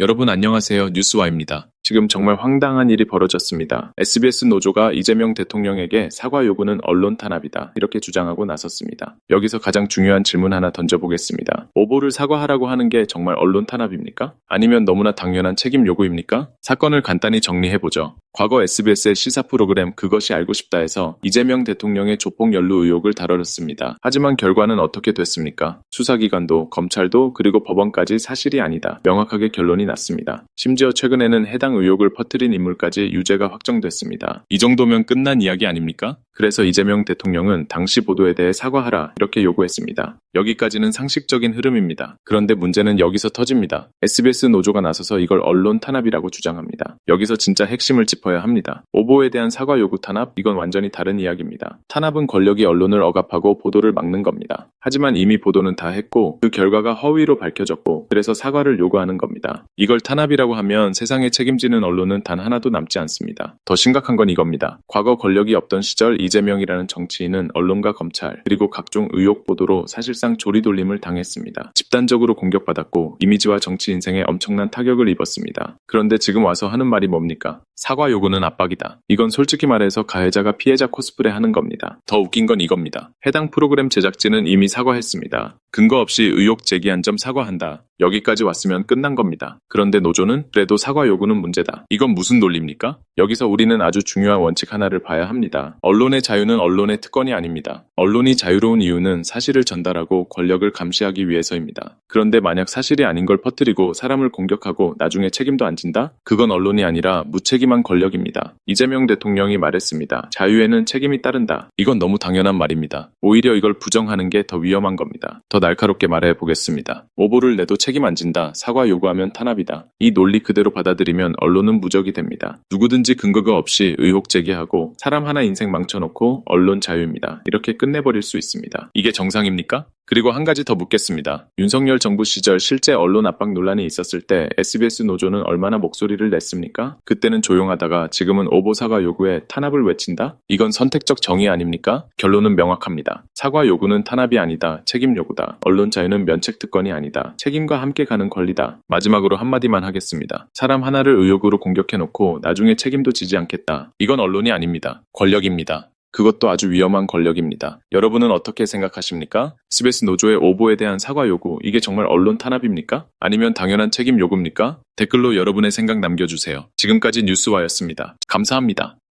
여러분 안녕하세요. 뉴스와입니다. 지금 정말 황당한 일이 벌어졌습니다. SBS 노조가 이재명 대통령에게 사과 요구는 언론 탄압이다. 이렇게 주장하고 나섰습니다. 여기서 가장 중요한 질문 하나 던져보겠습니다. 오보를 사과하라고 하는 게 정말 언론 탄압입니까? 아니면 너무나 당연한 책임 요구입니까? 사건을 간단히 정리해보죠. 과거 SBS의 시사 프로그램 그것이 알고 싶다에서 이재명 대통령의 조폭 연루 의혹을 다뤄졌습니다. 하지만 결과는 어떻게 됐습니까? 수사기관도 검찰도 그리고 법원까지 사실이 아니다. 명확하게 결론이 났습니다. 심지어 최근에는 해당 의혹을 퍼뜨린 인물까지 유죄가 확정됐습니다. 이 정도면 끝난 이야기 아닙니까? 그래서 이재명 대통령은 당시 보도에 대해 사과하라 이렇게 요구했습니다. 여기까지는 상식적인 흐름입니다. 그런데 문제는 여기서 터집니다. SBS 노조가 나서서 이걸 언론 탄압이라고 주장합니다. 여기서 진짜 핵심을 짚어야 합니다. 오보에 대한 사과 요구 탄압, 이건 완전히 다른 이야기입니다. 탄압은 권력이 언론을 억압하고 보도를 막는 겁니다. 하지만 이미 보도는 다 했고 그 결과가 허위로 밝혀졌고 그래서 사과를 요구하는 겁니다. 이걸 탄압이라고 하면 세상에 책임지는 언론은 단 하나도 남지 않습니다. 더 심각한 건 이겁니다. 과거 권력이 없던 시절 이재명이라는 정치인은 언론과 검찰 그리고 각종 의혹 보도로 사실상 조리돌림을 당했습니다. 집단적으로 공격받았고 이미지와 정치 인생에 엄청난 타격을 입었습니다. 그런데 지금 와서 하는 말이 뭡니까? 사과 요구는 압박이다. 이건 솔직히 말해서 가해자가 피해자 코스프레 하는 겁니다. 더 웃긴 건 이겁니다. 해당 프로그램 제작진은 이미 사과했습니다. 근거 없이 의혹 제기한 점 사과한다. 여기까지 왔으면 끝난 겁니다. 그런데 노조는 그래도 사과 요구는 문제다. 이건 무슨 논리입니까? 여기서 우리는 아주 중요한 원칙 하나를 봐야 합니다. 언론의 자유는 언론의 특권이 아닙니다. 언론이 자유로운 이유는 사실을 전달하고 권력을 감시하기 위해서입니다. 그런데 만약 사실이 아닌 걸 퍼뜨리고 사람을 공격하고 나중에 책임도 안 진다? 그건 언론이 아니라 무책임한 권력입니다. 이재명 대통령이 말했습니다. 자유에는 책임이 따른다. 이건 너무 당연한 말입니다. 오히려 이걸 부정하는 게 더 위험한 겁니다. 더 날카롭게 말해 보겠습니다. 오보를 내도 책임 안 진다. 사과 요구하면 탄압이다. 이 논리 그대로 받아들이면 언론은 무적이 됩니다. 누구든지 근거가 없이 의혹 제기하고 사람 하나 인생 망쳐놓고 언론 자유입니다. 이렇게 끝내버릴 수 있습니다. 이게 정상입니까? 그리고 한 가지 더 묻겠습니다. 윤석열 정부 시절 실제 언론 압박 논란이 있었을 때 SBS 노조는 얼마나 목소리를 냈습니까? 그때는 조용하다가 지금은 오보 사과 요구에 탄압을 외친다? 이건 선택적 정의 아닙니까? 결론은 명확합니다. 사과 요구는 탄압이 아니다. 책임 요구다. 언론 자유는 면책 특권이 아니다. 책임과 함께 가는 권리다. 마지막으로 한마디만 하겠습니다. 사람 하나를 의혹으로 공격해놓고 나중에 책임도 지지 않겠다. 이건 언론이 아닙니다. 권력입니다. 그것도 아주 위험한 권력입니다. 여러분은 어떻게 생각하십니까? SBS 노조의 오보에 대한 사과 요구, 이게 정말 언론 탄압입니까? 아니면 당연한 책임 요구입니까? 댓글로 여러분의 생각 남겨주세요. 지금까지 뉴스와였습니다. 감사합니다.